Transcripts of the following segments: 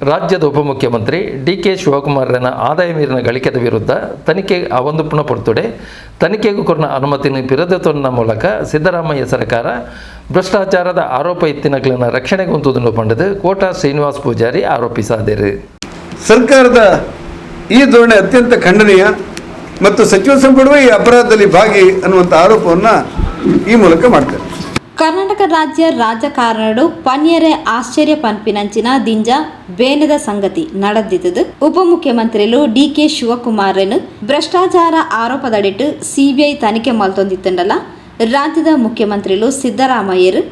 ರಾಜ್ಯದ ಉಪಮುಖ್ಯಮಂತ್ರಿ ಡಿ.ಕೆ. ಶಿವಕುಮಾರನ ಆದಾಯ ಮೀರಿನ ಗಳಿಕೆದ ವಿರುದ್ಧ ತನಿಖೆ ಅವೊಂದುಪುಣ ಪೊರ್ತುಡೆ ತನಿಖೆಗೂ ಕೊರನ ಅನುಮತಿನ ಬಿರದತೊನ್ನ ಮೂಲಕ ಸಿದ್ದರಾಮಯ್ಯ ಸರ್ಕಾರ ಭ್ರಷ್ಟಾಚಾರದ ಆರೋಪ ಎತ್ತಿನಗಳನ್ನು ರಕ್ಷಣೆಗೊಂದುದನ್ನು ಪಂಡದು ಕೋಟಾ ಶ್ರೀನಿವಾಸ್ ಪೂಜಾರಿ ಆರೋಪಿಸಿದರು. ಸರ್ಕಾರದ ಈ ಧೋರಣೆ ಅತ್ಯಂತ ಖಂಡನೀಯ ಮತ್ತು ಸಚಿವ ಸಂಪುಟವೇ ಈ ಅಪರಾಧದಲ್ಲಿ ಭಾಗಿ ಅನ್ನುವಂಥ ಆರೋಪವನ್ನು ಈ ಮೂಲಕ ಮಾಡ್ತಾರೆ. ಕರ್ನಾಟಕ ರಾಜ್ಯ ರಾಜಕಾರಣಡು ಪನ್ಯರೆ ಆಶ್ಚರ್ಯ ಪನ್ಪಿನಂಚಿನ ದಿಂಜ ಬೇನದ ಸಂಗತಿ ನಡೆದಿದ್ದು ಉಪಮುಖ್ಯಮಂತ್ರಿಲು ಡಿ.ಕೆ. ಶಿವಕುಮಾರನು ಭ್ರಷ್ಟಾಚಾರ ಆರೋಪದಡಿಟ್ಟು ಸಿಬಿಐ ತನಿಖೆ ಮಲ್ತೊಂದಿತ್ತಂಡಲ್ಲ ರಾಜ್ಯದ ಮುಖ್ಯಮಂತ್ರಿಲು ಸಿದ್ದರಾಮಯ್ಯರು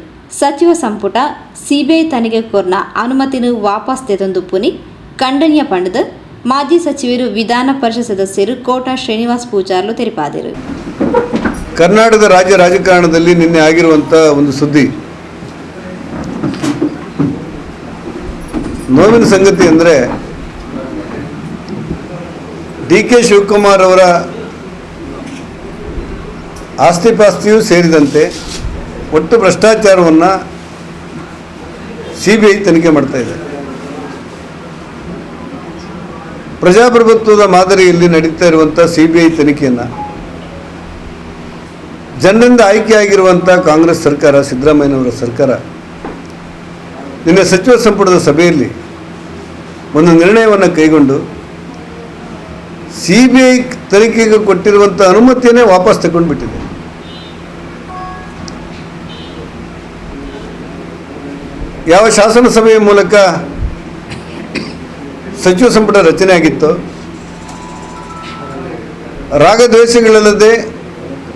ಸಚಿವ ಸಂಪುಟ ಸಿಬಿಐ ತನಿಖೆ ಕೋರ್ನ ಅನುಮತಿನ ವಾಪಸ್ ತೆತೊಂದುಪ್ಪುನಿ ಖಂಡನೀಯ ಪಂಡದು ಮಾಜಿ ಸಚಿವರು ವಿಧಾನ ಪರಿಷತ್ ಸದಸ್ಯರು ಕೋಟಾ ಶ್ರೀನಿವಾಸ್ ಪೂಜಾರ್ಲು ತೆರಿಪಾದರು. ಕರ್ನಾಟಕದ ರಾಜ್ಯ ರಾಜಕಾರಣದಲ್ಲಿ ನಿನ್ನೆ ಆಗಿರುವಂಥ ಒಂದು ಸುದ್ದಿ ನೋವಿನ ಸಂಗತಿ ಅಂದರೆ ಡಿ.ಕೆ. ಶಿವಕುಮಾರ್ ಅವರ ಆಸ್ತಿಪಾಸ್ತಿಯೂ ಸೇರಿದಂತೆ ಒಟ್ಟು ಭ್ರಷ್ಟಾಚಾರವನ್ನು ಸಿಬಿಐ ತನಿಖೆ ಮಾಡ್ತಾ ಇದೆ. ಪ್ರಜಾಪ್ರಭುತ್ವದ ಮಾದರಿಯಲ್ಲಿ ನಡೀತಾ ಇರುವಂಥ ಸಿಬಿಐ ತನಿಖೆಯನ್ನು ಜನರಿಂದ ಆಯ್ಕೆಯಾಗಿರುವಂಥ ಕಾಂಗ್ರೆಸ್ ಸರ್ಕಾರ, ಸಿದ್ದರಾಮಯ್ಯನವರ ಸರ್ಕಾರ ನಿನ್ನೆ ಸಚಿವ ಸಂಪುಟದ ಸಭೆಯಲ್ಲಿ ಒಂದು ನಿರ್ಣಯವನ್ನು ಕೈಗೊಂಡು ಸಿಬಿಐ ತನಿಖೆಗೆ ಕೊಟ್ಟಿರುವಂಥ ಅನುಮತಿಯನ್ನೇ ವಾಪಸ್ ತಗೊಂಡ್ಬಿಟ್ಟಿದೆ. ಯಾವ ಶಾಸನ ಸಭೆಯ ಮೂಲಕ ಸಚಿವ ಸಂಪುಟ ರಚನೆ ಆಗಿತ್ತು, ರಾಗದ್ವೇಷಗಳಿಲ್ಲದೆ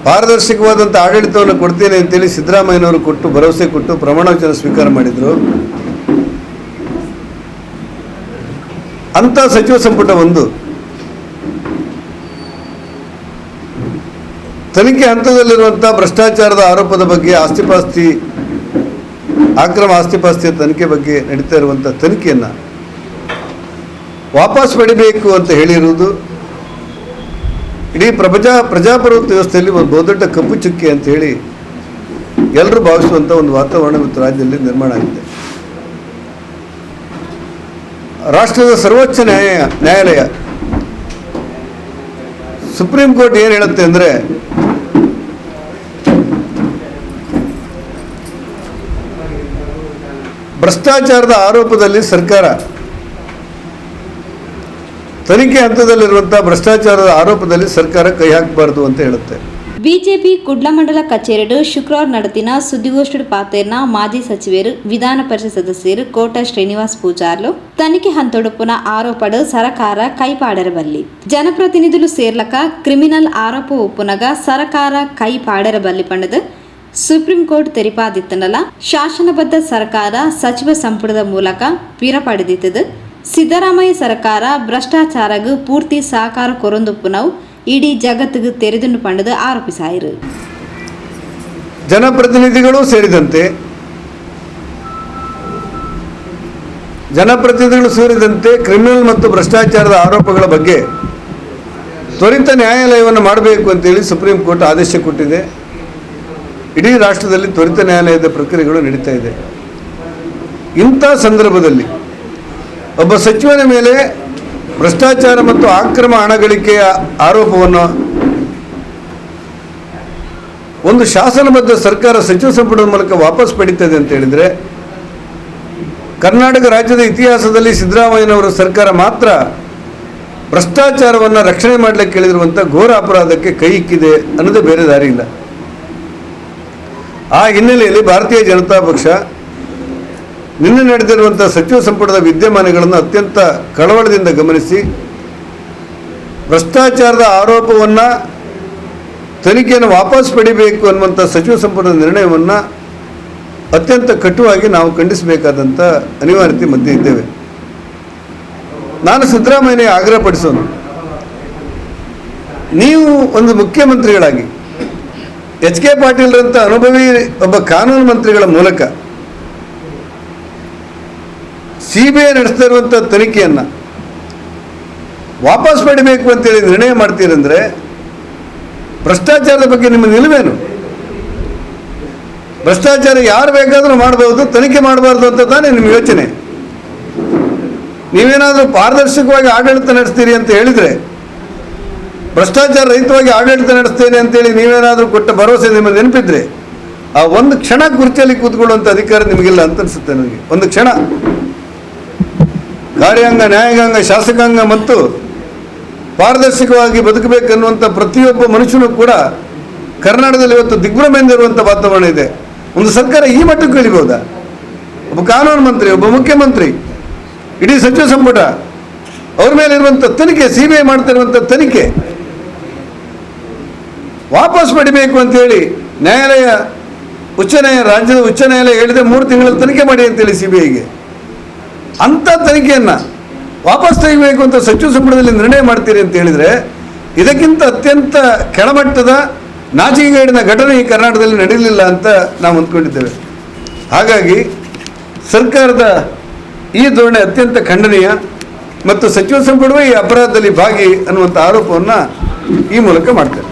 ಪಾರದರ್ಶಕವಾದಂಥ ಆಡಳಿತವನ್ನು ಕೊಡ್ತೇನೆ ಅಂತೇಳಿ ಸಿದ್ದರಾಮಯ್ಯನವರು ಭರವಸೆ ಕೊಟ್ಟು ಪ್ರಮಾಣವಚನ ಸ್ವೀಕಾರ ಮಾಡಿದರು. ಅಂಥ ಸಚಿವ ಸಂಪುಟ ಒಂದು ತನಿಖೆ ಹಂತದಲ್ಲಿರುವಂಥ ಭ್ರಷ್ಟಾಚಾರದ ಆರೋಪದ ಬಗ್ಗೆ, ಅಕ್ರಮ ಆಸ್ತಿಪಾಸ್ತಿಯ ತನಿಖೆ ಬಗ್ಗೆ ನಡೀತಾ ಇರುವಂಥ ತನಿಖೆಯನ್ನು ವಾಪಸ್ ಪಡಿಬೇಕು ಅಂತ ಹೇಳಿರುವುದು ಇಡೀ ಪ್ರಜಾಪ್ರಭುತ್ವ ವ್ಯವಸ್ಥೆಯಲ್ಲಿ ಒಂದು ಬಹುದೊಡ್ಡ ಕಪ್ಪು ಚುಕ್ಕೆ ಅಂತ ಹೇಳಿ ಎಲ್ಲರೂ ಭಾವಿಸುವಂಥ ಒಂದು ವಾತಾವರಣ ಇವತ್ತು ರಾಜ್ಯದಲ್ಲಿ ನಿರ್ಮಾಣ ಆಗಿದೆ. ರಾಷ್ಟ್ರದ ಸರ್ವೋಚ್ಚ ನ್ಯಾಯಾಲಯ ಸುಪ್ರೀಂ ಕೋರ್ಟ್ ಏನು ಹೇಳುತ್ತೆ ಅಂದರೆ, ಭ್ರಷ್ಟಾಚಾರದ ಆರೋಪದಲ್ಲಿ ಸರ್ಕಾರ ತನಿಖೆ ಹಂತದಲ್ಲಿರುವಂಥ ಭ್ರಷ್ಟಾಚಾರದ ಆರೋಪದಲ್ಲಿ ಸರ್ಕಾರ ಕೈ ಹಾಕಬಾರದು ಅಂತ ಹೇಳುತ್ತೆ. ಬಿಜೆಪಿ ಕುಡ್ಲಮಂಡಲ ಕಚೇರಿಡು ಶುಕ್ರವಾರ ನಡೆದಿನ ಸುದ್ದಿಗೋಷ್ಠಿ ಪಾತೆರ್ನ ಮಾಜಿ ಸಚಿವರು ವಿಧಾನ ಪರಿಷತ್ ಸದಸ್ಯರು ಕೋಟಾ ಶ್ರೀನಿವಾಸ್ ಪೂಜಾರ್ಲು ತನಿಖೆ ಹಂತೊಡುಪುನ ಆರೋಪಡು ಸರಕಾರ ಕೈಪಾಡರಬಲ್ಲಿ ಜನಪ್ರತಿನಿಧುಲು ಸೇರ್ಲಕ ಕ್ರಿಮಿನಲ್ ಆರೋಪ ಒಪ್ಪುನಗ ಸರಕಾರ ಕೈಪಾಡರಬಲ್ಲಿ ಪಂಡದು ಸುಪ್ರೀಂ ಕೋರ್ಟ್ ತೆರಿಪಾದಿತ್ತನಲ್ಲ ಶಾಸನಬದ್ಧ ಸರ್ಕಾರ ಸಚಿವ ಸಂಪುಟದ ಮೂಲಕ ಪಿರಪಡೆದಿತ್ತದು ಸಿದ್ದರಾಮಯ್ಯ ಸರ್ಕಾರ ಭ್ರಷ್ಟಾಚಾರಗೂ ಪೂರ್ತಿ ಸಹಕಾರ ಕೊರೊಂದುಪ್ಪುನವು ಇಡೀ ಜಗತ್ತಿಗೂ ತೆರೆದುಂಡು ಪಂಡದು ಆರೋಪಿಸಾಯಿರು. ಜನಪ್ರತಿನಿಧಿಗಳು ಸೇರಿದಂತೆ ಕ್ರಿಮಿನಲ್ ಮತ್ತು ಭ್ರಷ್ಟಾಚಾರದ ಆರೋಪಗಳ ಬಗ್ಗೆ ತ್ವರಿತ ನ್ಯಾಯಾಲಯವನ್ನು ಮಾಡಬೇಕು ಅಂತೇಳಿ ಸುಪ್ರೀಂ ಕೋರ್ಟ್ ಆದೇಶ ಕೊಟ್ಟಿದೆ. ಇಡೀ ರಾಷ್ಟ್ರದಲ್ಲಿ ತ್ವರಿತ ನ್ಯಾಯಾಲಯದ ಪ್ರಕ್ರಿಯೆಗಳು ನಡೀತಾ ಇದೆ. ಇಂಥ ಸಂದರ್ಭದಲ್ಲಿ ಒಬ್ಬ ಸಚಿವನ ಮೇಲೆ ಭ್ರಷ್ಟಾಚಾರ ಮತ್ತು ಅಕ್ರಮ ಹಣ ಗಳಿಕೆಯ ಆರೋಪವನ್ನು ಒಂದು ಶಾಸನಬದ್ಧ ಸರ್ಕಾರ ಸಚಿವ ಸಂಪುಟದ ಮೂಲಕ ವಾಪಸ್ ಪಡೀತದೆ ಅಂತ ಹೇಳಿದರೆ, ಕರ್ನಾಟಕ ರಾಜ್ಯದ ಇತಿಹಾಸದಲ್ಲಿ ಸಿದ್ದರಾಮಯ್ಯನವರ ಸರ್ಕಾರ ಮಾತ್ರ ಭ್ರಷ್ಟಾಚಾರವನ್ನು ರಕ್ಷಣೆ ಮಾಡಲಿಕ್ಕೆ ಕೇಳಿರುವಂಥ ಘೋರ ಅಪರಾಧಕ್ಕೆ ಕೈ ಇಕ್ಕಿದೆ ಅನ್ನೋದೇ ಬೇರೆ ದಾರಿ ಇಲ್ಲ. ಆ ಹಿನ್ನೆಲೆಯಲ್ಲಿ ಭಾರತೀಯ ಜನತಾ ಪಕ್ಷ ನಿನ್ನೆ ನಡೆದಿರುವಂಥ ಸಚಿವ ಸಂಪುಟದ ವಿದ್ಯಮಾನಗಳನ್ನು ಅತ್ಯಂತ ಕಳವಳದಿಂದ ಗಮನಿಸಿ ಭ್ರಷ್ಟಾಚಾರದ ಆರೋಪವನ್ನು ತನಿಖೆಯನ್ನು ವಾಪಸ್ ಪಡಿಬೇಕು ಅನ್ನುವಂಥ ಸಚಿವ ಸಂಪುಟದ ನಿರ್ಣಯವನ್ನು ಅತ್ಯಂತ ಕಟುವಾಗಿ ನಾವು ಖಂಡಿಸಬೇಕಾದಂಥ ಅನಿವಾರ್ಯತೆ ಮಧ್ಯೆ ಇದ್ದೇವೆ. ನಾನು ಸಿದ್ದರಾಮಯ್ಯನಿಗೆ ಆಗ್ರಹಪಡಿಸೋನು, ನೀವು ಒಂದು ಮುಖ್ಯಮಂತ್ರಿಗಳಾಗಿ ಎಚ್.ಕೆ. ಪಾಟೀಲ್ರಂಥ ಅನುಭವಿ ಒಬ್ಬ ಕಾನೂನು ಮಂತ್ರಿಗಳ ಮೂಲಕ ಸಿಬಿಐ ನಡೆಸ್ತಾ ಇರುವಂಥ ತನಿಖೆಯನ್ನು ವಾಪಸ್ ಪಡಿಬೇಕು ಅಂತೇಳಿ ನಿರ್ಣಯ ಮಾಡ್ತೀರಂದರೆ ಭ್ರಷ್ಟಾಚಾರದ ಬಗ್ಗೆ ನಿಮ್ಮ ನಿಲುವೇನು? ಭ್ರಷ್ಟಾಚಾರ ಯಾರು ಬೇಕಾದರೂ ಮಾಡಬಹುದು, ತನಿಖೆ ಮಾಡಬಾರ್ದು ಅಂತ ತಾನೇ ನಿಮ್ಮ ಯೋಚನೆ. ನೀವೇನಾದರೂ ಪಾರದರ್ಶಕವಾಗಿ ಆಡಳಿತ ನಡೆಸ್ತೀರಿ ಅಂತ ಹೇಳಿದರೆ, ಭ್ರಷ್ಟಾಚಾರ ರಹಿತವಾಗಿ ಆಡಳಿತ ನಡೆಸ್ತೇನೆ ಅಂತೇಳಿ ನೀವೇನಾದರೂ ಕೊಟ್ಟ ಭರವಸೆ ನಿಮಗೆ ನೆನಪಿದ್ರೆ, ಆ ಒಂದು ಕ್ಷಣ ಕುರ್ಚಿಯಲ್ಲಿ ಕೂತ್ಕೊಳ್ಳುವಂಥ ಅಧಿಕಾರ ನಿಮಗಿಲ್ಲ ಅಂತ ಅನಿಸುತ್ತೆ ನನಗೆ. ಒಂದು ಕ್ಷಣ ಕಾರ್ಯಾಂಗ, ನ್ಯಾಯಾಂಗ, ಶಾಸಕಾಂಗ ಮತ್ತು ಪಾರದರ್ಶಕವಾಗಿ ಬದುಕಬೇಕನ್ನುವಂಥ ಪ್ರತಿಯೊಬ್ಬ ಮನುಷ್ಯನೂ ಕೂಡ ಕರ್ನಾಟಕದಲ್ಲಿ ಇವತ್ತು ದಿಗ್ಭ್ರಮೆಯಿಂದ ಇರುವಂಥ ವಾತಾವರಣ ಇದೆ. ಒಂದು ಸರ್ಕಾರ ಈ ಮಟ್ಟಕ್ಕೆ ಇಳಿಬಹುದಾ? ಒಬ್ಬ ಕಾನೂನು ಮಂತ್ರಿ, ಒಬ್ಬ ಮುಖ್ಯಮಂತ್ರಿ, ಇಡೀ ಸಚಿವ ಸಂಪುಟ, ಅವ್ರ ಮೇಲೆ ಇರುವಂಥ ತನಿಖೆ, CBI ಮಾಡ್ತಿರುವಂಥ ತನಿಖೆ ವಾಪಸ್ ಪಡಿಬೇಕು ಅಂತೇಳಿ ನ್ಯಾಯಾಲಯ, ರಾಜ್ಯದ ಉಚ್ಚ ನ್ಯಾಯಾಲಯ ಹೇಳಿದೆ 3 ತಿಂಗಳಲ್ಲಿ ತನಿಖೆ ಮಾಡಿ ಅಂತೇಳಿ CBIಗೆ. ಅಂಥ ತನಿಖೆಯನ್ನು ವಾಪಸ್ ತೆಗಿಬೇಕು ಅಂತ ಸಚಿವ ಸಂಪುಟದಲ್ಲಿ ನಿರ್ಣಯ ಮಾಡ್ತೀರಿ ಅಂತ ಹೇಳಿದರೆ, ಇದಕ್ಕಿಂತ ಅತ್ಯಂತ ಕೆಳಮಟ್ಟದ ನಾಚಿಕೆಗೇಡಿನ ಘಟನೆ ಈ ಕರ್ನಾಟಕದಲ್ಲಿ ನಡೆಯಲಿಲ್ಲ ಅಂತ ನಾವು ಅಂದ್ಕೊಂಡಿದ್ದೇವೆ. ಹಾಗಾಗಿ ಸರ್ಕಾರದ ಈ ಧೋರಣೆ ಅತ್ಯಂತ ಖಂಡನೀಯ ಮತ್ತು ಸಚಿವ ಸಂಪುಟವೇ ಈ ಅಪರಾಧದಲ್ಲಿ ಭಾಗಿ ಅನ್ನುವಂಥ ಆರೋಪವನ್ನು ಈ ಮೂಲಕ ಮಾಡ್ತಾರೆ.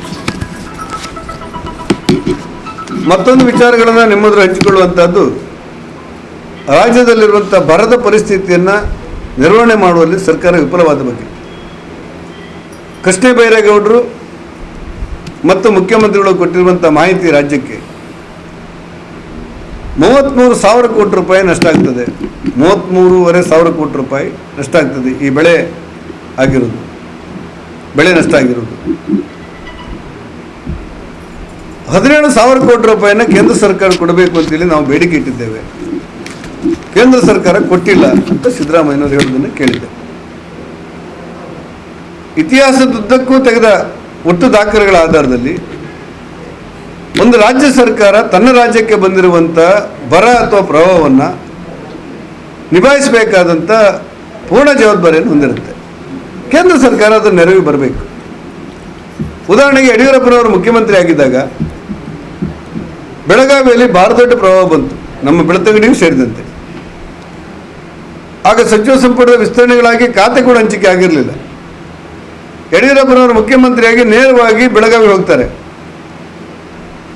ಮತ್ತೊಂದು ವಿಚಾರಗಳನ್ನು ನಿಮ್ಮೆದುರು ಹಂಚಿಕೊಳ್ಳುವಂಥದ್ದು, ರಾಜ್ಯದಲ್ಲಿರುವಂಥ ಬರದ ಪರಿಸ್ಥಿತಿಯನ್ನು ನಿರ್ವಹಣೆ ಮಾಡುವಲ್ಲಿ ಸರ್ಕಾರ ವಿಫಲವಾದ ಬಗ್ಗೆ ಕೃಷ್ಣ ಬೈರೇಗೌಡರು ಮತ್ತು ಮುಖ್ಯಮಂತ್ರಿಗಳು ಕೊಟ್ಟಿರುವಂಥ ಮಾಹಿತಿ ರಾಜ್ಯಕ್ಕೆ 33,000 ಕೋಟಿ ರೂಪಾಯಿ ನಷ್ಟ ಆಗ್ತದೆ. 33,500 ಕೋಟಿ ರೂಪಾಯಿ ನಷ್ಟ ಆಗ್ತದೆ ಈ ಬೆಳೆ ನಷ್ಟ ಆಗಿರೋದು. 17,000 ಕೋಟಿ ರೂಪಾಯಿನ ಕೇಂದ್ರ ಸರ್ಕಾರ ಕೊಡಬೇಕು ಅಂತೇಳಿ ನಾವು ಬೇಡಿಕೆ ಇಟ್ಟಿದ್ದೇವೆ. ಕೇಂದ್ರ ಸರ್ಕಾರ ಕೊಟ್ಟಿಲ್ಲ ಅಂತ ಸಿದ್ದರಾಮಯ್ಯನವರು ಹೇಳೋದನ್ನು ಕೇಳಿದೆ. ಇತಿಹಾಸದುದ್ದಕ್ಕೂ ತೆಗೆದ ಒಟ್ಟು ದಾಖಲೆಗಳ ಆಧಾರದಲ್ಲಿ ಒಂದು ರಾಜ್ಯ ಸರ್ಕಾರ ತನ್ನ ರಾಜ್ಯಕ್ಕೆ ಬಂದಿರುವಂಥ ಬರ ಅಥವಾ ಪ್ರವಾಹವನ್ನು ನಿಭಾಯಿಸಬೇಕಾದಂಥ ಪೂರ್ಣ ಜವಾಬ್ದಾರಿಯನ್ನು ಹೊಂದಿರುತ್ತೆ. ಕೇಂದ್ರ ಸರ್ಕಾರ ಅದರ ನೆರವಿಗೆ ಬರಬೇಕು. ಉದಾಹರಣೆಗೆ ಯಡಿಯೂರಪ್ಪನವರು ಮುಖ್ಯಮಂತ್ರಿ ಆಗಿದ್ದಾಗ ಬೆಳಗಾವಿಯಲ್ಲಿ ಭಾಳ ದೊಡ್ಡ ಪ್ರವಾಹ ಬಂತು, ನಮ್ಮ ಬೆಳ್ತಂಗಡಿಯೂ ಸೇರಿದಂತೆ. ಆಗ ಸಚಿವ ಸಂಪುಟದ ವಿಸ್ತರಣೆಗಳಾಗಿ ಖಾತೆ ಕೂಡ ಹಂಚಿಕೆ ಆಗಿರಲಿಲ್ಲ. ಯಡಿಯೂರಪ್ಪನವರು ಮುಖ್ಯಮಂತ್ರಿಯಾಗಿ ನೇರವಾಗಿ ಬೆಳಗಾವಿ ಹೋಗ್ತಾರೆ.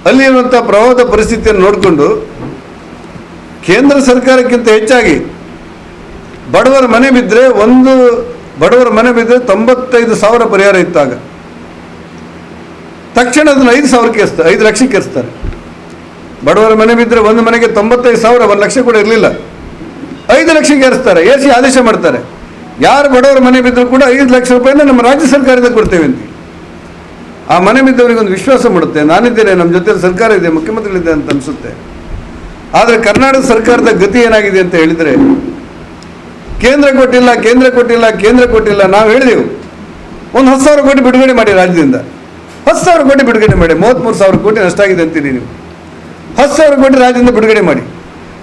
ಅಲ್ಲಿರುವಂಥ ಪ್ರವಾಹದ ಪರಿಸ್ಥಿತಿಯನ್ನು ನೋಡಿಕೊಂಡು ಕೇಂದ್ರ ಸರ್ಕಾರಕ್ಕಿಂತ ಹೆಚ್ಚಾಗಿ ಬಡವರ ಮನೆ ಬಿದ್ದರೆ 95,000 ಪರಿಹಾರ ಇತ್ತಾಗ. ತಕ್ಷಣ ಅದನ್ನು 5 ಲಕ್ಷಕ್ಕೆ ಏರಿಸ್ತಾರೆ. ಬಡವರ ಮನೆ ಬಿದ್ದರೆ ಒಂದು ಮನೆಗೆ 95,000, 1 ಲಕ್ಷ ಕೂಡ ಇರಲಿಲ್ಲ, 5 ಲಕ್ಷಕ್ಕೆ ಏರಿಸ್ತಾರೆ. ಏರಿಸಿ ಆದೇಶ ಮಾಡ್ತಾರೆ, ಯಾರು ಬಡವರ ಮನೆ ಬಿದ್ದರೂ ಕೂಡ 5 ಲಕ್ಷ ರೂಪಾಯಿನ ನಮ್ಮ ರಾಜ್ಯ ಸರ್ಕಾರದಿಂದ ಕೊಡ್ತೇವೆ ಅಂತ. ಆ ಮನೆ ಬಿದ್ದವರಿಗೆ ಒಂದು ವಿಶ್ವಾಸ ಮೂಡುತ್ತೆ, ನಾನಿದ್ದೇನೆ, ನಮ್ಮ ಜೊತೆ ಸರ್ಕಾರ ಇದೆ, ಮುಖ್ಯಮಂತ್ರಿಗಳಿದೆ ಅಂತ ಅನಿಸುತ್ತೆ. ಆದರೆ ಕರ್ನಾಟಕ ಸರ್ಕಾರದ ಗತಿ ಏನಾಗಿದೆ ಅಂತ ಹೇಳಿದರೆ, ಕೇಂದ್ರ ಕೊಟ್ಟಿಲ್ಲ. ನಾವು ಹೇಳಿದೆವು, ಒಂದು 10,000 ಕೋಟಿ ಬಿಡುಗಡೆ ಮಾಡಿ ರಾಜ್ಯದಿಂದ. 10,000 ಕೋಟಿ ಬಿಡುಗಡೆ ಮಾಡಿ. 33,000 ಕೋಟಿ ನಷ್ಟ ಆಗಿದೆ ಅಂತೀರಿ ನೀವು. 10,000 ಕೋಟಿ ರಾಜ್ಯದಿಂದ ಬಿಡುಗಡೆ ಮಾಡಿ.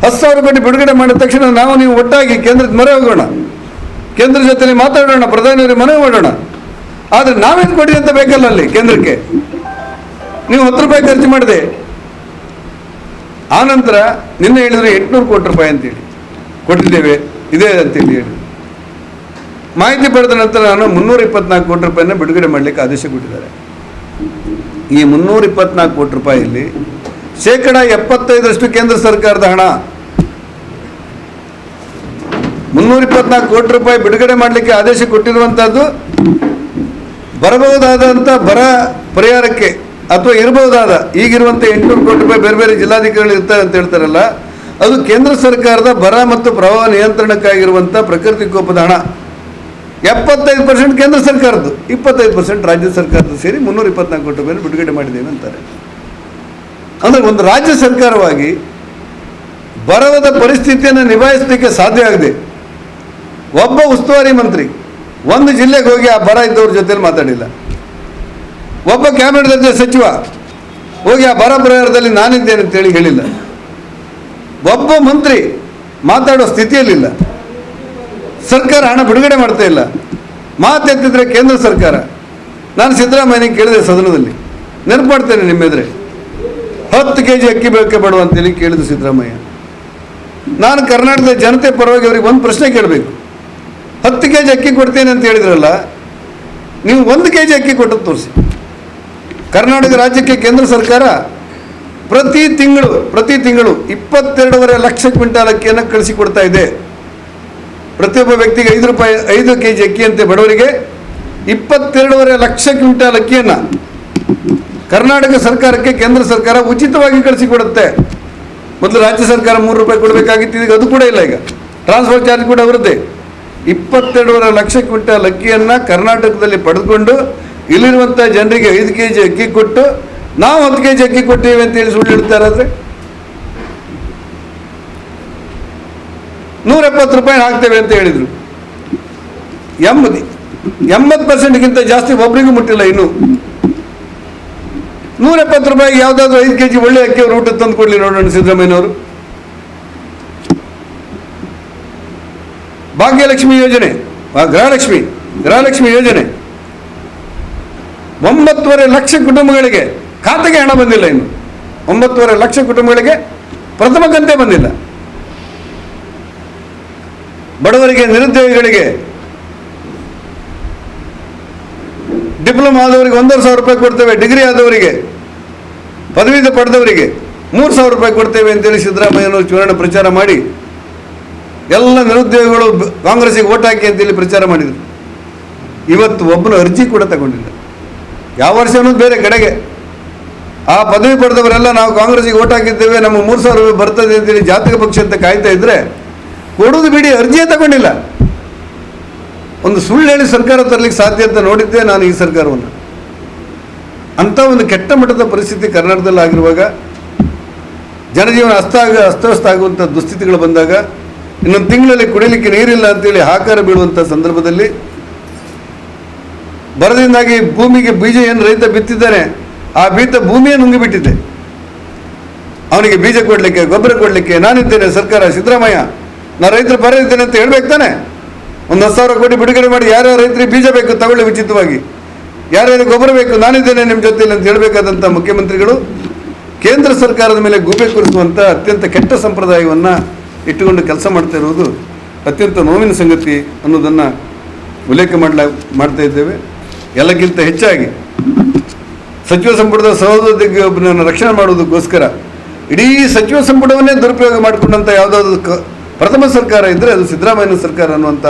10,000 ಕೋಟಿ ಬಿಡುಗಡೆ ಮಾಡಿದ ತಕ್ಷಣ ನೀವು ಒಟ್ಟಾಗಿ ಕೇಂದ್ರದ ಮೊರೆ ಹೋಗೋಣ, ಕೇಂದ್ರ ಜೊತೆ ಮಾತಾಡೋಣ, ಪ್ರಧಾನಿಯವರಿಗೆ ಮನವಿ ಮಾಡೋಣ. ಆದರೆ ನಾವೇನು ಕೊಡಿ ಅಂತ ಬೇಕಲ್ಲ ಅಲ್ಲಿ ಕೇಂದ್ರಕ್ಕೆ. ನೀವು 10 ರೂಪಾಯಿ ಖರ್ಚು ಮಾಡಿದೆ. ಆನಂತರ ನಿನ್ನೆ ಹೇಳಿದರೆ 800 ಕೋಟಿ ರೂಪಾಯಿ ಅಂತೇಳಿ ಕೊಟ್ಟಿದ್ದೇವೆ, ಇದೇ ಅಂತೇಳಿ ಹೇಳಿ ಮಾಹಿತಿ ಪಡೆದ ನಂತರ ನಾನು 324 ಕೋಟಿ ರೂಪಾಯಿನ ಬಿಡುಗಡೆ ಮಾಡಲಿಕ್ಕೆ ಆದೇಶ ಕೊಟ್ಟಿದ್ದಾರೆ. ಈ 324 ಕೋಟಿ ರೂಪಾಯಿಯಲ್ಲಿ 75% ಕೇಂದ್ರ ಸರ್ಕಾರದ ಹಣ. 324 ಕೋಟಿ ರೂಪಾಯಿ ಬಿಡುಗಡೆ ಮಾಡಲಿಕ್ಕೆ ಆದೇಶ ಕೊಟ್ಟಿರುವಂಥದ್ದು ಬರಬಹುದಾದಂಥ ಬರ ಪರಿಹಾರಕ್ಕೆ ಅಥವಾ ಇರಬಹುದಾದ ಈಗಿರುವಂಥ 800 ಕೋಟಿ ರೂಪಾಯಿ ಬೇರೆ ಬೇರೆ ಜಿಲ್ಲಾಧಿಕಾರಿಗಳು ಇರ್ತಾರೆ ಅಂತ ಹೇಳ್ತಾರಲ್ಲ, ಅದು ಕೇಂದ್ರ ಸರ್ಕಾರದ ಬರ ಮತ್ತು ಪ್ರವಾಹ ನಿಯಂತ್ರಣಕ್ಕಾಗಿರುವಂಥ ಪ್ರಕೃತಿ ವಿಕೋಪದ ಹಣ. 75% ಕೇಂದ್ರ ಸರ್ಕಾರದ್ದು, 25% ರಾಜ್ಯ ಸರ್ಕಾರದ್ದು ಸೇರಿ 324 ಕೋಟಿ ರೂಪಾಯಿ ಬಿಡುಗಡೆ ಮಾಡಿದ್ದೇವೆ ಅಂತಾರೆ. ಅಂದರೆ ಒಂದು ರಾಜ್ಯ ಸರ್ಕಾರವಾಗಿ ಬರವಾದ ಪರಿಸ್ಥಿತಿಯನ್ನು ನಿಭಾಯಿಸಲಿಕ್ಕೆ ಸಾಧ್ಯ ಆಗದೆ ಒಬ್ಬ ಉಸ್ತುವಾರಿ ಮಂತ್ರಿ ಒಂದು ಜಿಲ್ಲೆಗೆ ಹೋಗಿ ಆ ಬರ ಇದ್ದವ್ರ ಜೊತೆಲಿ ಮಾತಾಡಿಲ್ಲ. ಒಬ್ಬ ಕ್ಯಾಬಿನೆಟ್ ದರ್ಜೆ ಸಚಿವ ಹೋಗಿ ಆ ಬರ ಪರಿಹಾರದಲ್ಲಿ ನಾನಿದ್ದೇನೆ ಅಂತೇಳಿ ಹೇಳಿಲ್ಲ. ಒಬ್ಬ ಮಂತ್ರಿ ಮಾತಾಡೋ ಸ್ಥಿತಿಯಲ್ಲಿಲ್ಲ. ಸರ್ಕಾರ ಹಣ ಬಿಡುಗಡೆ ಮಾಡ್ತಾ ಇಲ್ಲ. ಮಾತೆತ್ತಿದ್ರೆ ಕೇಂದ್ರ ಸರ್ಕಾರ. ನಾನು ಸಿದ್ದರಾಮಯ್ಯನಿಗೆ ಕೇಳಿದೆ ಸದನದಲ್ಲಿ, ನೆನಪು ಮಾಡ್ತೇನೆ ನಿಮ್ಮೆದ್ರೆ, 10 kg ಅಕ್ಕಿ ಬೇಕೇ ಬೇಡ ಅಂತೇಳಿ ಕೇಳಿದ್ರು ಸಿದ್ದರಾಮಯ್ಯ. ನಾನು ಕರ್ನಾಟಕದ ಜನತೆ ಪರವಾಗಿ ಅವರಿಗೆ ಒಂದು ಪ್ರಶ್ನೆ ಕೇಳಬೇಕು. 10 kg ಅಕ್ಕಿ ಕೊಡ್ತೇನೆ ಅಂತ ಹೇಳಿದ್ರಲ್ಲ, ನೀವು 1 kg ಅಕ್ಕಿ ಕೊಟ್ಟು ತೋರಿಸಿ. ಕರ್ನಾಟಕ ರಾಜ್ಯಕ್ಕೆ ಕೇಂದ್ರ ಸರ್ಕಾರ ಪ್ರತಿ ತಿಂಗಳು 22.5 ಲಕ್ಷ ಕ್ವಿಂಟಾಲ್ ಅಕ್ಕಿಯನ್ನು ಕಳಿಸಿಕೊಡ್ತಾ ಇದೆ. ಪ್ರತಿಯೊಬ್ಬ ವ್ಯಕ್ತಿಗೆ ₹5 5 ಕೆಜಿ ಅಕ್ಕಿಯಂತೆ ಬಡವರಿಗೆ 22.5 ಲಕ್ಷ ಕ್ವಿಂಟಾಲ್ ಅಕ್ಕಿಯನ್ನು ಕರ್ನಾಟಕ ಸರ್ಕಾರಕ್ಕೆ ಕೇಂದ್ರ ಸರ್ಕಾರ ಉಚಿತವಾಗಿ ಕಳಿಸಿಕೊಡುತ್ತೆ. ಮೊದಲು ರಾಜ್ಯ ಸರ್ಕಾರ ₹3 ಕೊಡಬೇಕಾಗಿತ್ತು, ಈಗ ಅದು ಕೂಡ ಇಲ್ಲ. ಈಗ ಟ್ರಾನ್ಸ್ಪೋರ್ಟ್ ಚಾರ್ಜ್ ಕೂಡ ಅವರದ್ದೇ. 22.5 ಲಕ್ಷ ಕ್ವಿಂಟಾಲ್ ಅಕ್ಕಿಯನ್ನು ಕರ್ನಾಟಕದಲ್ಲಿ ಪಡೆದುಕೊಂಡು ಇಲ್ಲಿರುವಂಥ ಜನರಿಗೆ 5 ಕೆಜಿ ಅಕ್ಕಿ ಕೊಟ್ಟು ನಾವು 10 ಕೆಜಿ ಅಕ್ಕಿ ಕೊಟ್ಟೇವೆ ಅಂತೇಳಿ ಸುಳ್ಳು ಹೇಳ್ತಾರಾದರೆ ₹170 ಹಾಕ್ತೇವೆ ಅಂತ ಹೇಳಿದರು. 80% ಜಾಸ್ತಿ ಒಬ್ಬರಿಗೂ ಮುಟ್ಟಿಲ್ಲ. ಇನ್ನು ₹170 ಯಾವುದಾದ್ರೂ 5 ಕೆಜಿ ಒಳ್ಳೆ ಅಕ್ಕಿ ಅವರು ಊಟ ತಂದು ಕೊಡಲಿ ನೋಡೋಣ ಸಿದ್ದರಾಮಯ್ಯನವರು. ಭಾಗ್ಯಲಕ್ಷ್ಮಿ ಯೋಜನೆ, ಗೃಹಲಕ್ಷ್ಮಿ ಯೋಜನೆ 9.5 ಲಕ್ಷ ಕುಟುಂಬಗಳಿಗೆ ಖಾತೆಗೆ ಹಣ ಬಂದಿಲ್ಲ. ಇನ್ನು 9.5 ಲಕ್ಷ ಕುಟುಂಬಗಳಿಗೆ ಪ್ರಥಮ ಕಂತೆ ಬಂದಿಲ್ಲ. ಬಡವರಿಗೆ, ನಿರುದ್ಯೋಗಿಗಳಿಗೆ, ಡಿಪ್ಲೊಮಾ ಆದವರಿಗೆ ₹1,500 ಕೊಡ್ತೇವೆ, ಡಿಗ್ರಿ ಆದವರಿಗೆ, ಪದವಿ ಪಡೆದವರಿಗೆ ₹3,000 ಕೊಡ್ತೇವೆ ಅಂತೇಳಿ ಸಿದ್ದರಾಮಯ್ಯನವರು ಚುನಾವಣೆ ಪ್ರಚಾರ ಮಾಡಿ ಎಲ್ಲ ನಿರುದ್ಯೋಗಿಗಳು ಕಾಂಗ್ರೆಸ್ಸಿಗೆ ಓಟ್ ಹಾಕಿ ಅಂತೇಳಿ ಪ್ರಚಾರ ಮಾಡಿದರು. ಇವತ್ತು ಒಬ್ಬನ ಅರ್ಜಿ ಕೂಡ ತಗೊಂಡಿಲ್ಲ. ಯಾವ ವರ್ಷ ಅನ್ನೋದು ಬೇರೆ ಕಡೆಗೆ. ಆ ಪದವಿ ಪಡೆದವರೆಲ್ಲ ನಾವು ಕಾಂಗ್ರೆಸ್ಸಿಗೆ ಓಟ್ ಹಾಕಿದ್ದೇವೆ, ನಮ್ಮ ₹3,000 ಬರ್ತದೆ ಅಂತೇಳಿ ಜಾತಕ ಪಕ್ಷ ಅಂತ ಕಾಯ್ತಾ ಇದ್ರೆ ಕೊಡೋದು ಬಿಡಿ, ಅರ್ಜಿಯೇ ತಗೊಂಡಿಲ್ಲ. ಒಂದು ಸುಳ್ಳು ಹೇಳಿ ಸರ್ಕಾರ ತರಲಿಕ್ಕೆ ಸಾಧ್ಯ ಅಂತ ನೋಡಿದ್ದೆ ನಾನು ಈ ಸರ್ಕಾರವನ್ನು. ಅಂಥ ಒಂದು ಕೆಟ್ಟ ಮಟ್ಟದ ಪರಿಸ್ಥಿತಿ ಕರ್ನಾಟಕದಲ್ಲಿ ಆಗಿರುವಾಗ, ಜನಜೀವನ ಅಸ್ತವ್ಯಸ್ತ ಆಗುವಂಥ ದುಸ್ಥಿತಿಗಳು ಬಂದಾಗ, ಇನ್ನೊಂದು ತಿಂಗಳಲ್ಲಿ ಕುಡಿಯಲಿಕ್ಕೆ ನೀರಿಲ್ಲ ಅಂತೇಳಿ ಹಾಕಾರ ಬೀಳುವಂಥ ಸಂದರ್ಭದಲ್ಲಿ, ಬರದಿಂದಾಗಿ ಭೂಮಿಗೆ ಬೀಜ ಏನು ರೈತ ಬಿತ್ತಿದ್ದಾನೆ ಆ ಭೂಮಿಯೇ ನುಂಗಿಬಿಟ್ಟಿದೆ. ಅವನಿಗೆ ಬೀಜ ಕೊಡಲಿಕ್ಕೆ, ಗೊಬ್ಬರ ಕೊಡಲಿಕ್ಕೆ ನಾನಿದ್ದೇನೆ ಸರ್ಕಾರ, ಸಿದ್ದರಾಮಯ್ಯ ನಾನು ರೈತರ ಪರ ಇದ್ದೇನೆ ಅಂತ ಹೇಳ್ಬೇಕು ತಾನೆ. ಒಂದು 10,000 ಕೋಟಿ ಬಿಡುಗಡೆ ಮಾಡಿ ಯಾರ್ಯಾರು ರೈತರಿಗೆ ಬೀಜ ಬೇಕು ತಗೊಳ್ಳಿ ಉಚಿತವಾಗಿ, ಯಾರ್ಯಾರು ಗೊಬ್ಬರ ಬೇಕು ನಾನಿದ್ದೇನೆ ನಿಮ್ಮ ಜೊತೆಯಲ್ಲಿ ಅಂತ ಹೇಳಬೇಕಾದಂಥ ಮುಖ್ಯಮಂತ್ರಿಗಳು ಕೇಂದ್ರ ಸರ್ಕಾರದ ಮೇಲೆ ಗೂಬೆ ಕೂರಿಸುವಂಥ ಅತ್ಯಂತ ಕೆಟ್ಟ ಸಂಪ್ರದಾಯವನ್ನು ಇಟ್ಟುಕೊಂಡು ಕೆಲಸ ಮಾಡ್ತಾ ಇರುವುದು ಅತ್ಯಂತ ನೋವಿನ ಸಂಗತಿ ಅನ್ನೋದನ್ನು ಉಲ್ಲೇಖ ಮಾಡ್ತಾ ಇದ್ದೇವೆ. ಎಲ್ಲಕ್ಕಿಂತ ಹೆಚ್ಚಾಗಿ ಸಚಿವ ಸಂಪುಟದ ಸಹೋದ್ಯೋಗಿಯೊಬ್ಬನನ್ನು ರಕ್ಷಣೆ ಮಾಡುವುದಕ್ಕೋಸ್ಕರ ಇಡೀ ಸಚಿವ ಸಂಪುಟವನ್ನೇ ದುರುಪಯೋಗ ಮಾಡಿಕೊಂಡಂಥ ಯಾವುದಾದ್ರು ಪ್ರಥಮ ಸರ್ಕಾರ ಇದ್ದರೆ ಅದು ಸಿದ್ದರಾಮಯ್ಯನ ಸರ್ಕಾರ ಅನ್ನುವಂಥ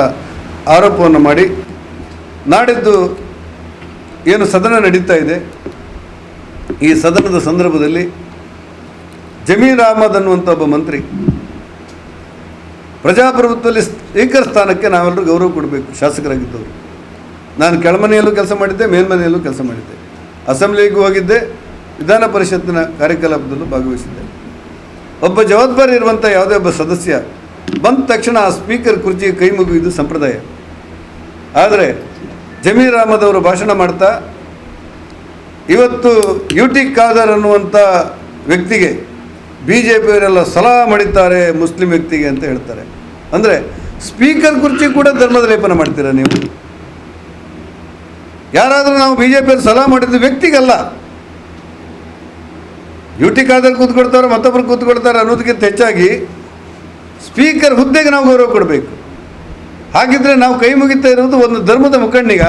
ಆರೋಪವನ್ನು ಮಾಡಿ, ನಾಡಿದ್ದು ಏನು ಸದನ ನಡೀತಾ ಇದೆ, ಈ ಸದನದ ಸಂದರ್ಭದಲ್ಲಿ ಜಮೀರ್ ಅಹಮದ್ ಅನ್ನುವಂಥ ಒಬ್ಬ ಮಂತ್ರಿ, ಪ್ರಜಾಪ್ರಭುತ್ವದಲ್ಲಿ ಸ್ಪೀಕರ್ ಸ್ಥಾನಕ್ಕೆ ನಾವೆಲ್ಲರೂ ಗೌರವ ಕೊಡಬೇಕು. ಶಾಸಕರಾಗಿದ್ದವರು, ನಾನು ಕೆಳಮನೆಯಲ್ಲೂ ಕೆಲಸ ಮಾಡಿದ್ದೆ, ಮೇಲ್ಮನೆಯಲ್ಲೂ ಕೆಲಸ ಮಾಡಿದ್ದೆ, ಅಸೆಂಬ್ಲಿಗೂ ಹೋಗಿದ್ದೆ, ವಿಧಾನ ಪರಿಷತ್ತಿನ ಕಾರ್ಯಕಲಾಪದಲ್ಲೂ ಭಾಗವಹಿಸಿದ್ದೆ. ಒಬ್ಬ ಜವಾಬ್ದಾರಿ ಇರುವಂಥ ಯಾವುದೇ ಒಬ್ಬ ಸದಸ್ಯ ಬಂದ ತಕ್ಷಣ ಆ ಸ್ಪೀಕರ್ ಕುರ್ಚಿಗೆ ಕೈ ಮುಗಿಯುವುದು ಸಂಪ್ರದಾಯ. ಆದರೆ ಜಮೀರ್ ಅಹಮದ್ ಅವರು ಭಾಷಣ ಮಾಡ್ತಾ ಇವತ್ತು UT ಖಾದರ್ ಅನ್ನುವಂಥ ವ್ಯಕ್ತಿಗೆ BJಪಿಯವರೆಲ್ಲ ಸಲಹಾ ಮಾಡಿದ್ದಾರೆ ಮುಸ್ಲಿಂ ವ್ಯಕ್ತಿಗೆ ಅಂತ ಹೇಳ್ತಾರೆ. ಅಂದರೆ ಸ್ಪೀಕರ್ ಕುರ್ಚಿ ಕೂಡ ಧರ್ಮದ ಲೇಪನ ಮಾಡ್ತೀರಾ ನೀವು? ಯಾರಾದರೂ ನಾವು BJಪಿಯವರು ಸಲಹಾ ಮಾಡಿದ್ದು ವ್ಯಕ್ತಿಗಲ್ಲ, UT ಖಾದರ್ ಕೂತ್ಕೊಳ್ತಾರೆ, ಮತ್ತೊಬ್ಬರು ಕೂತ್ಕೊಳ್ತಾರೆ ಅನ್ನೋದಕ್ಕಿಂತ ಹೆಚ್ಚಾಗಿ ಸ್ಪೀಕರ್ ಹುದ್ದೆಗೆ ನಾವು ಗೌರವ ಕೊಡಬೇಕು. ಹಾಗಿದ್ರೆ ನಾವು ಕೈ ಮುಗಿತಾ ಇರೋದು ಒಂದು ಧರ್ಮದ ಮುಖಂಡಿಗ,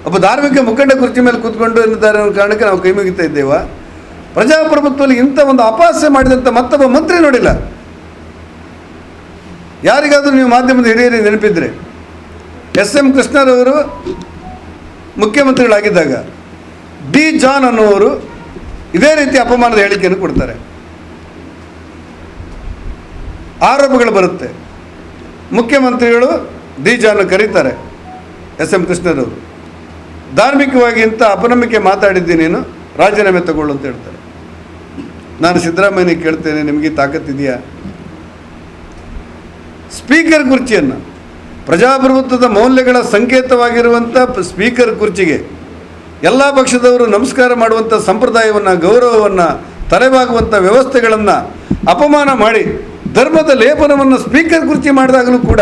ಒಬ್ಬ ಧಾರ್ಮಿಕ ಮುಖಂಡ ಕುರ್ಚಿ ಮೇಲೆ ಕೂತ್ಕೊಂಡು ಎನ್ನುತ್ತಾರೆ ಅನ್ನೋ ಕಾರಣಕ್ಕೆ ನಾವು ಕೈ ಮುಗಿತಾ ಇದ್ದೇವಾ? ಪ್ರಜಾಪ್ರಭುತ್ವದಲ್ಲಿ ಇಂಥ ಒಂದು ಅಪಹಾಸ್ಯ ಮಾಡಿದಂಥ ಮತ್ತೊಬ್ಬ ಮಂತ್ರಿ ನೋಡಿಲ್ಲ. ಯಾರಿಗಾದರೂ ನೀವು ಮಾಧ್ಯಮದ ಹಿರಿಯರಿಗೆ ನೆನಪಿದ್ರೆ, SM ಕೃಷ್ಣರವರು ಮುಖ್ಯಮಂತ್ರಿಗಳಾಗಿದ್ದಾಗ D. ಜಾನ್ ಅನ್ನುವರು ಇದೇ ರೀತಿ ಅಪಮಾನದ ಹೇಳಿಕೆಯನ್ನು ಕೊಡ್ತಾರೆ, ಆರೋಪಗಳು ಬರುತ್ತೆ. ಮುಖ್ಯಮಂತ್ರಿಗಳು D. ಜಾನ್ ಕರೀತಾರೆ SM ಕೃಷ್ಣರವರು, ಧಾರ್ಮಿಕವಾಗಿ ಇಂಥ ಅಪನಂಬಿಕೆ ಮಾತಾಡಿದ್ದೀನೇನು, ರಾಜೀನಾಮೆ ತಗೊಳ್ಳು ಅಂತ ಹೇಳ್ತಾರೆ. ನಾನು ಸಿದ್ದರಾಮಯ್ಯನಿಗೆ ಕೇಳ್ತೇನೆ, ನಿಮಗೆ ತಾಕತ್ತಿದೆಯಾ? ಸ್ಪೀಕರ್ ಕುರ್ಚಿಯನ್ನು, ಪ್ರಜಾಪ್ರಭುತ್ವದ ಮೌಲ್ಯಗಳ ಸಂಕೇತವಾಗಿರುವಂಥ ಸ್ಪೀಕರ್ ಕುರ್ಚಿಗೆ ಎಲ್ಲ ಪಕ್ಷದವರು ನಮಸ್ಕಾರ ಮಾಡುವಂಥ ಸಂಪ್ರದಾಯವನ್ನು, ಗೌರವವನ್ನು, ತಲೆಬಾಗುವಂಥ ವ್ಯವಸ್ಥೆಗಳನ್ನು ಅಪಮಾನ ಮಾಡಿ ಧರ್ಮದ ಲೇಪನವನ್ನು ಸ್ಪೀಕರ್ ಕುರ್ಚಿ ಮಾಡಿದಾಗಲೂ ಕೂಡ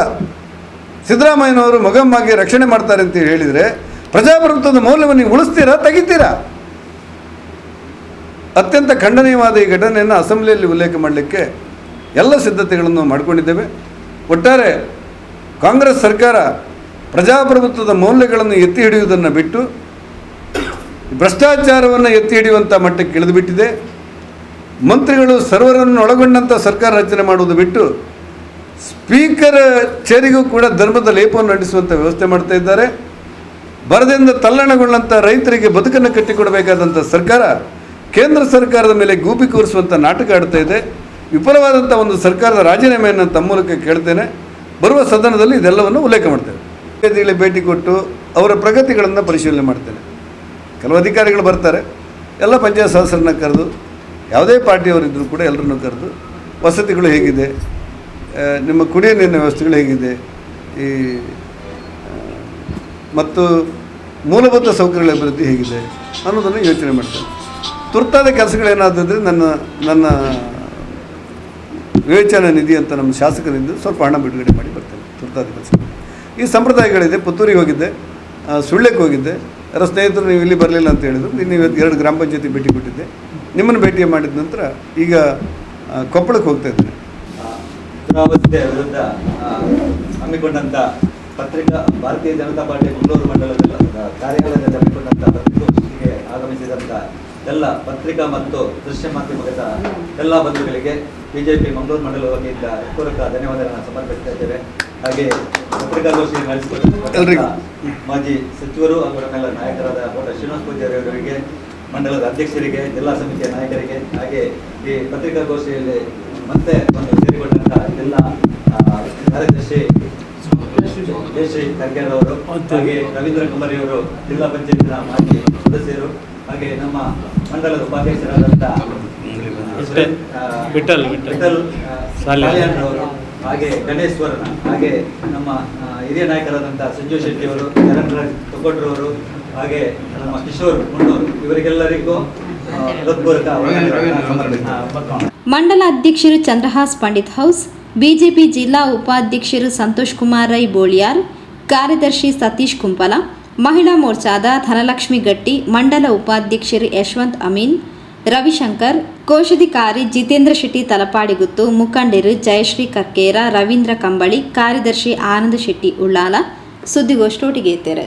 ಸಿದ್ದರಾಮಯ್ಯನವರು ಮೊಗಮ್ಮಾಗಿ ರಕ್ಷಣೆ ಮಾಡ್ತಾರೆ ಅಂತ ಹೇಳಿದರೆ ಪ್ರಜಾಪ್ರಭುತ್ವದ ಮೌಲ್ಯವನ್ನು ನೀವು ಉಳಿಸ್ತೀರಾ, ತೆಗಿತೀರಾ? ಅತ್ಯಂತ ಖಂಡನೀಯವಾದ ಈ ಘಟನೆಯನ್ನು ಅಸೆಂಬ್ಲಿಯಲ್ಲಿ ಉಲ್ಲೇಖ ಮಾಡಲಿಕ್ಕೆ ಎಲ್ಲ ಸಿದ್ಧತೆಗಳನ್ನು ಮಾಡಿಕೊಂಡಿದ್ದೇವೆ. ಒಟ್ಟಾರೆ ಕಾಂಗ್ರೆಸ್ ಸರ್ಕಾರ ಪ್ರಜಾಪ್ರಭುತ್ವದ ಮೌಲ್ಯಗಳನ್ನು ಎತ್ತಿ ಹಿಡಿಯುವುದನ್ನು ಬಿಟ್ಟು ಭ್ರಷ್ಟಾಚಾರವನ್ನು ಎತ್ತಿ ಹಿಡಿಯುವಂಥ ಮಟ್ಟಕ್ಕೆ ಇಳಿದುಬಿಟ್ಟಿದೆ. ಮಂತ್ರಿಗಳು ಸರ್ವರನ್ನು ಒಳಗೊಂಡಂಥ ಸರ್ಕಾರ ರಚನೆ ಮಾಡುವುದು ಬಿಟ್ಟು ಸ್ಪೀಕರ್ ಚೇರಿಗೂ ಕೂಡ ಧರ್ಮದ ಲೇಪವನ್ನು ಅಂಟಿಸುವಂಥ ವ್ಯವಸ್ಥೆ ಮಾಡ್ತಾ ಇದ್ದಾರೆ. ಬರದಿಂದ ತಲ್ಲಣಗೊಂಡಂಥ ರೈತರಿಗೆ ಬದುಕನ್ನು ಕಟ್ಟಿಕೊಡಬೇಕಾದಂಥ ಸರ್ಕಾರ ಕೇಂದ್ರ ಸರ್ಕಾರದ ಮೇಲೆ ಗೂಬಿ ಕೂರಿಸುವಂಥ ನಾಟಕ ಆಡ್ತಾ ಇದೆ. ವಿಫಲವಾದಂಥ ಒಂದು ಸರ್ಕಾರದ ರಾಜೀನಾಮೆಯನ್ನು ತಮ್ಮ ಮೂಲಕ ಕೇಳ್ತೇನೆ. ಬರುವ ಸದನದಲ್ಲಿ ಇದೆಲ್ಲವನ್ನು ಉಲ್ಲೇಖ ಮಾಡ್ತೇನೆ. ಅಧಿಕಾರಿಗಳಿಗೆ ಭೇಟಿ ಕೊಟ್ಟು ಅವರ ಪ್ರಗತಿಗಳನ್ನು ಪರಿಶೀಲನೆ ಮಾಡ್ತೇನೆ. ಕೆಲವು ಅಧಿಕಾರಿಗಳು ಬರ್ತಾರೆ, ಎಲ್ಲ ಪಂಚಾಯತ್ ಸದಸ್ಯರನ್ನ ಕರೆದು, ಯಾವುದೇ ಪಾರ್ಟಿಯವರಿದ್ದರೂ ಕೂಡ ಎಲ್ಲರನ್ನೂ ಕರೆದು ವಸತಿಗಳು ಹೇಗಿದೆ, ನಿಮ್ಮ ಕುಡಿಯುವ ನೀರಿನ ವ್ಯವಸ್ಥೆಗಳು ಹೇಗಿದೆ, ಈ ಮತ್ತು ಮೂಲಭೂತ ಸೌಕರ್ಯಗಳ ಅಭಿವೃದ್ಧಿ ಹೇಗಿದೆ ಅನ್ನೋದನ್ನು ಯೋಚನೆ ಮಾಡ್ತೇನೆ. ತುರ್ತಾದ ಕೆಲಸಗಳೇನಾದರೆ ನನ್ನ ವಿವೇಚನಾ ನಿಧಿ ಅಂತ ನಮ್ಮ ಶಾಸಕರಿಂದ ಸ್ವಲ್ಪ ಹಣ ಬಿಡುಗಡೆ ಮಾಡಿ ಬರ್ತೇನೆ. ತುರ್ತಾದ ಕೆಲಸಗಳು ಈ ಸಂಪ್ರದಾಯಗಳಿದೆ. ಪುತ್ತೂರಿಗೆ ಹೋಗಿದ್ದೆ, ಸುಳ್ಯಕ್ಕೆ ಹೋಗಿದ್ದೆ. ಯಾರೋ ಸ್ನೇಹಿತರು ನೀವು ಇಲ್ಲಿ ಬರಲಿಲ್ಲ ಅಂತ ಹೇಳಿದರು. ನೀವು 2 ಗ್ರಾಮ ಪಂಚಾಯತಿ ಭೇಟಿ ಕೊಟ್ಟಿದ್ದೆ. ನಿಮ್ಮನ್ನು ಭೇಟಿ ಮಾಡಿದ ನಂತರ ಈಗ ಕೊಪ್ಪಳಕ್ಕೆ ಹೋಗ್ತಾ ಇದ್ದೇನೆ. ದುರಾವಸ್ಥೆಯ ವಿರುದ್ಧ ಹಮ್ಮಿಕೊಂಡಂಥ ಪತ್ರಿಕಾ ಭಾರತೀಯ ಜನತಾ ಪಾರ್ಟಿ ಮಂಗಳೂರು ಮಂಡಲದ ಕಾರ್ಯಾಲಯದಲ್ಲಿ ಹಮ್ಮಿಕೊಂಡಂಥ ಪತ್ರಿಕಾಗೋಷ್ಠಿಗೆ ಆಗಮಿಸಿದಂಥ ಎಲ್ಲ ಪತ್ರಿಕಾ ಮತ್ತು ದೃಶ್ಯ ಮಾಧ್ಯಮದ ಎಲ್ಲ ಬಂಧುಗಳಿಗೆ ಬಿಜೆಪಿ ಮಂಗಳೂರು ಮಂಡಲ ವತಿಯಿಂದ ಪೂರಕ ಧನ್ಯವಾದಗಳನ್ನು ಸಮರ್ಪಿಸ್ತಾ ಇದ್ದೇವೆ. ಹಾಗೆ ಪತ್ರಿಕಾಗೋಷ್ಠಿಯನ್ನು ನಡೆಸಿಕೊಟ್ಟಿದ್ದ ಮಾಜಿ ಸಚಿವರು ಹಾಗೂ ನಮ್ಮೆಲ್ಲ ನಾಯಕರಾದ ಕೋಟ ಶ್ರೀನಿವಾಸ ಪೂಜಾರಿ ಅವರಿಗೆ, ಮಂಡಲದ ಅಧ್ಯಕ್ಷರಿಗೆ, ಜಿಲ್ಲಾ ಸಮಿತಿಯ ನಾಯಕರಿಗೆ, ಹಾಗೆ ಈ ಪತ್ರಿಕಾಗೋಷ್ಠಿಯಲ್ಲಿ ಮತ್ತೆ ಒಂದು ಸೇರಿಕೊಂಡಂಥ ಎಲ್ಲ ಕಾರ್ಯದರ್ಶಿ ಜಯಶ್ರೀ ಖರ್ಗೆರ್ ಅವರು, ಹಾಗೆ ರವೀಂದ್ರ ಕುಮಾರಿಯವರು, ಜಿಲ್ಲಾ ಪಂಚಾಯತ್ನ ಮಾಜಿ ಸದಸ್ಯರು, ಹಾಗೆ ನಮ್ಮ ಮಂಡಲದ ಉಪಾಧ್ಯಕ್ಷರಾದಂಥ ವಿಠಲ್ ಸಾಲಿಯಾನ್ರವರು, ಹಾಗೆ ಗಣೇಶ್ವರನ, ಹಾಗೆ ನಮ್ಮ ಹಿರಿಯ ನಾಯಕರಾದಂಥ ಸಂಜೀವ್ ಶೆಟ್ಟಿ ಅವರು, ಚರಣ್ರಾಜ್ ತೊಕೊಟ್ರವರು, ಹಾಗೆ ನಮ್ಮ ಕಿಶೋರ್ ಮುನ್ನೂರು, ಇವರಿಗೆಲ್ಲರಿಗೂ ಹೃತ್ಪೂರ್ವಕ ಮಂಡಲ ಅಧ್ಯಕ್ಷರು ಚಂದ್ರಹಾಸ್ ಪಂಡಿತ್ ಹೌಸ್, ಬಿಜೆಪಿ ಜಿಲ್ಲಾ ಉಪಾಧ್ಯಕ್ಷರು ಸಂತೋಷ್ ಕುಮಾರ್ ರೈ ಬೋಳಿಯಾರ್, ಕಾರ್ಯದರ್ಶಿ ಸತೀಶ್ ಕುಂಪಲ, ಮಹಿಳಾ ಮೋರ್ಚಾದ ಧನಲಕ್ಷ್ಮಿ ಗಟ್ಟಿ, ಮಂಡಲ ಉಪಾಧ್ಯಕ್ಷರು ಯಶವಂತ್ ಅಮೀನ್, ರವಿಶಂಕರ್, ಕೋಶಾಧಿಕಾರಿ ಜಿತೇಂದ್ರ ಶೆಟ್ಟಿ ತಲಪಾಡಿಗುತ್ತು, ಮುಖಂಡರು ಜಯಶ್ರೀ ಕರ್ಕೇರ, ರವೀಂದ್ರ ಕಂಬಳಿ, ಕಾರ್ಯದರ್ಶಿ ಆನಂದ್ ಶೆಟ್ಟಿ ಉಳ್ಳಾಲ ಸುದ್ದಿಗೋಷ್ಠಿಗೆ ತೆರೆ.